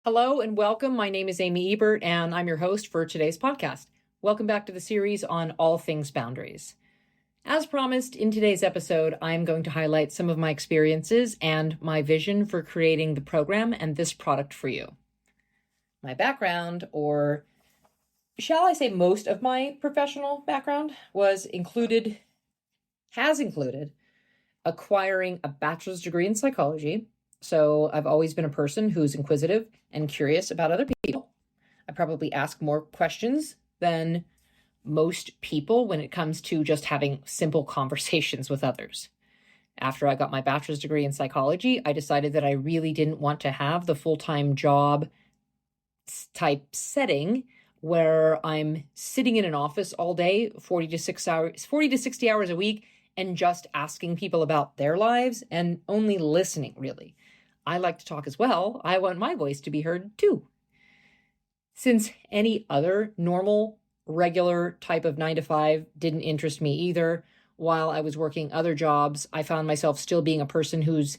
Hello and welcome. My name is Amy Ebert, and I'm your host for today's podcast. Welcome back to the series on all things boundaries. As promised, in today's episode, I'm going to highlight some of my experiences and my vision for creating the program and this product for you. My background, or shall I say most of my professional background, has included acquiring a bachelor's degree in psychology. So I've always been a person who's inquisitive and curious about other people. I probably ask more questions than most people when it comes to just having simple conversations with others. After I got my bachelor's degree in psychology, I decided that I really didn't want to have the full-time job type setting where I'm sitting in an office all day, 40 to 60 hours a week, and just asking people about their lives and only listening, really. I like to talk as well. I want my voice to be heard too. Since any other normal, regular type of 9 to 5 didn't interest me either, while I was working other jobs, I found myself still being a person who's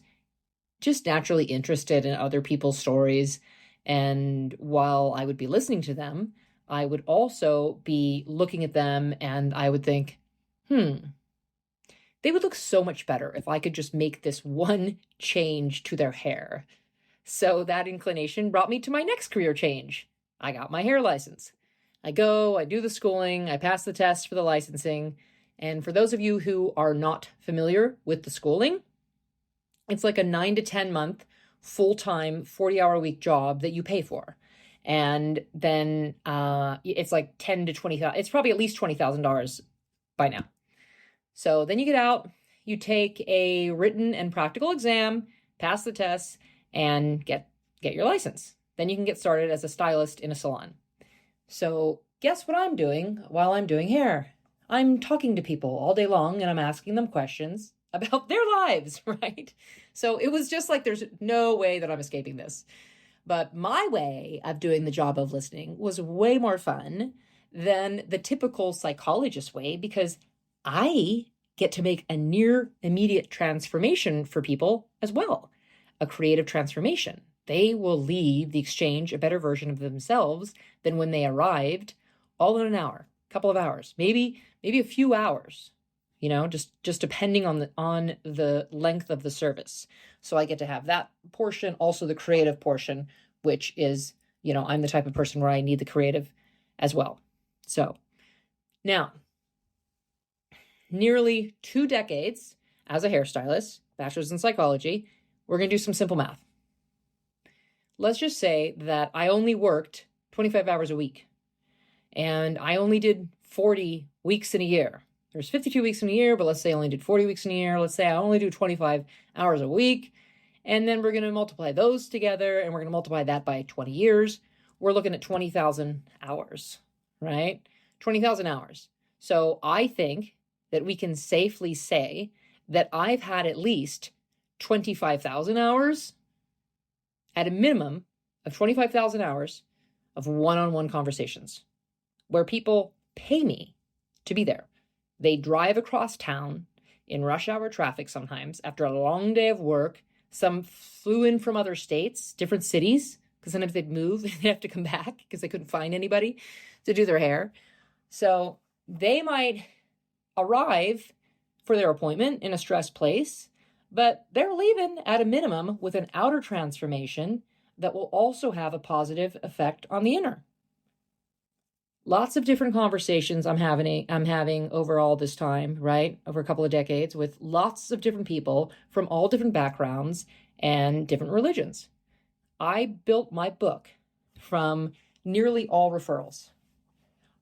just naturally interested in other people's stories. And while I would be listening to them, I would also be looking at them and I would think, they would look so much better if I could just make this one change to their hair. So that inclination brought me to my next career change. I got my hair license. I do the schooling, I pass the test for the licensing. And for those of you who are not familiar with the schooling, it's like a 9 to 10 month full-time 40-hour-a-week job that you pay for. And then it's like 10 to 20,000. It's probably at least $20,000 by now. So then you get out, you take a written and practical exam, pass the tests, and get your license. Then you can get started as a stylist in a salon. So guess what I'm doing while I'm doing hair? I'm talking to people all day long and I'm asking them questions about their lives, right? So it was just like there's no way that I'm escaping this. But my way of doing the job of listening was way more fun than the typical psychologist way, because I get to make a near immediate transformation for people as well, a creative transformation. They will leave the exchange a better version of themselves than when they arrived, all in an hour, a couple of hours, maybe a few hours, just depending on the length of the service. So I get to have that portion, also the creative portion, which is, I'm the type of person where I need the creative as well. So now, nearly 2 decades as a hairstylist, bachelor's in psychology, we're going to do some simple math. Let's just say that I only worked 25 hours a week and I only did 40 weeks in a year. There's 52 weeks in a year, but let's say I only did 40 weeks in a year. Let's say I only do 25 hours a week. And then we're going to multiply those together and we're going to multiply that by 20 years. We're looking at 20,000 hours, right? 20,000 hours. So I think that we can safely say that I've had at least 25,000 hours, at a minimum of 25,000 hours of one-on-one conversations where people pay me to be there. They drive across town in rush hour traffic sometimes after a long day of work. Some flew in from other states, different cities, because sometimes they'd move and they'd have to come back because they couldn't find anybody to do their hair. So they might arrive for their appointment in a stressed place, but they're leaving at a minimum with an outer transformation that will also have a positive effect on the inner. Lots of different conversations I'm having over all this time, right? Over a couple of decades with lots of different people from all different backgrounds and different religions. I built my book from nearly all referrals.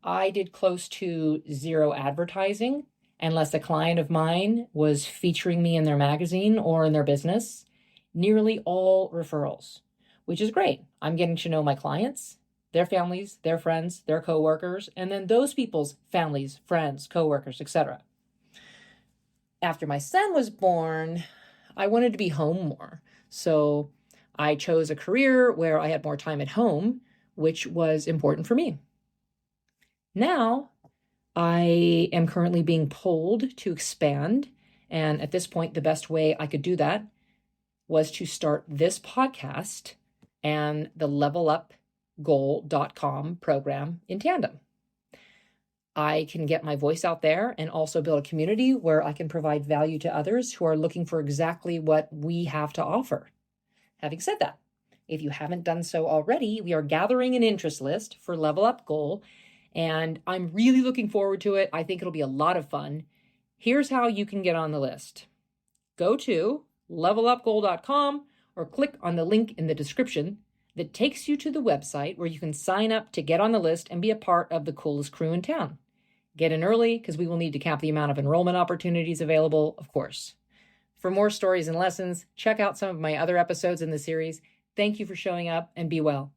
I did close to zero advertising unless a client of mine was featuring me in their magazine or in their business. Nearly all referrals, which is great. I'm getting to know my clients, their families, their friends, their coworkers, and then those people's families, friends, coworkers, etc. After my son was born, I wanted to be home more. So I chose a career where I had more time at home, which was important for me. Now, I am currently being pulled to expand. And at this point, the best way I could do that was to start this podcast and the levelupgoal.com program in tandem. I can get my voice out there and also build a community where I can provide value to others who are looking for exactly what we have to offer. Having said that, if you haven't done so already, we are gathering an interest list for Level Up Goal, and I'm really looking forward to it. I think it'll be a lot of fun. Here's how you can get on the list. Go to levelupgoal.com or click on the link in the description that takes you to the website where you can sign up to get on the list and be a part of the coolest crew in town. Get in early because we will need to cap the amount of enrollment opportunities available, of course. For more stories and lessons, check out some of my other episodes in the series. Thank you for showing up and be well.